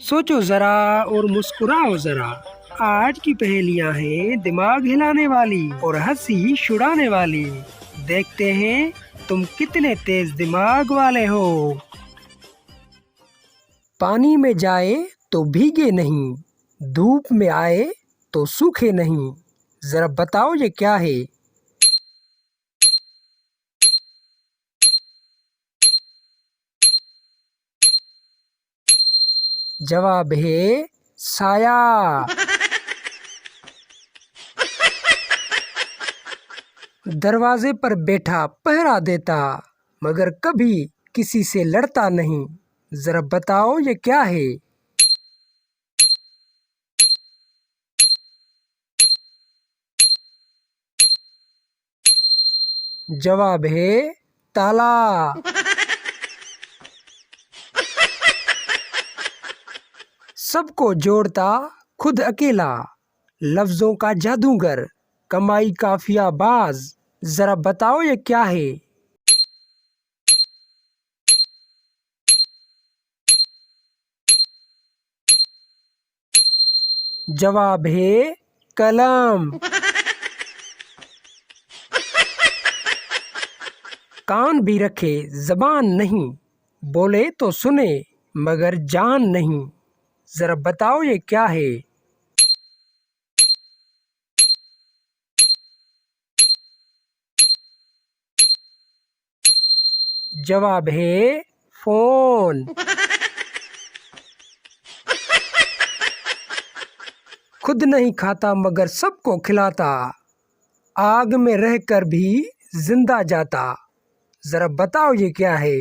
सोचो जरा और मुस्कुराओ जरा। आज की पहेलियां हैं दिमाग हिलाने वाली और हंसी छुड़ाने वाली। देखते हैं तुम कितने तेज दिमाग वाले हो। पानी में जाए तो भीगे नहीं, धूप में आए तो सूखे नहीं। जरा बताओ ये क्या है। जवाब है साया। दरवाजे पर बैठा पहरा देता, मगर कभी किसी से लड़ता नहीं। जरा बताओ ये क्या है। जवाब है ताला। सबको जोड़ता खुद अकेला, लफ्जों का जादूगर, कमाई काफिया बाज। जरा बताओ ये क्या है। जवाब है कलम। कान भी रखे जबान नहीं, बोले तो सुने मगर जान नहीं। जरा बताओ ये क्या है। जवाब है फोन। खुद नहीं खाता मगर सबको खिलाता, आग में रहकर भी जिंदा जाता। जरा बताओ ये क्या है।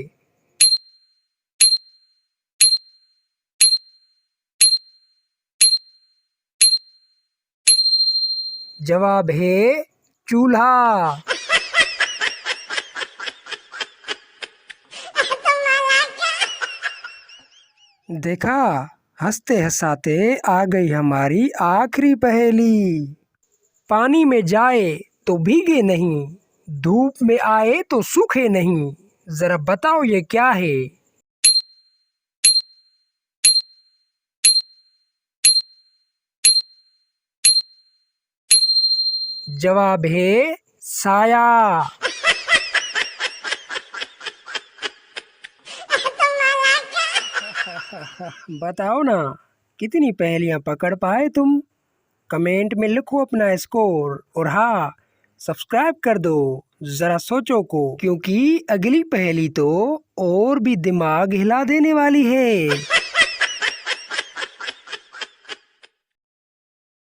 जवाब है चूल्हा। देखा, हंसते हंसाते आ गई हमारी आखिरी पहेली। पानी में जाए तो भीगे नहीं, धूप में आए तो सूखे नहीं। जरा बताओ ये क्या है। जवाब है साया। बताओ ना, कितनी पहेलियां पकड़ पाए तुम। कमेंट में लिखो अपना स्कोर और हाँ, सब्सक्राइब कर दो जरा सोचो को, क्योंकि अगली पहेली तो और भी दिमाग हिला देने वाली है।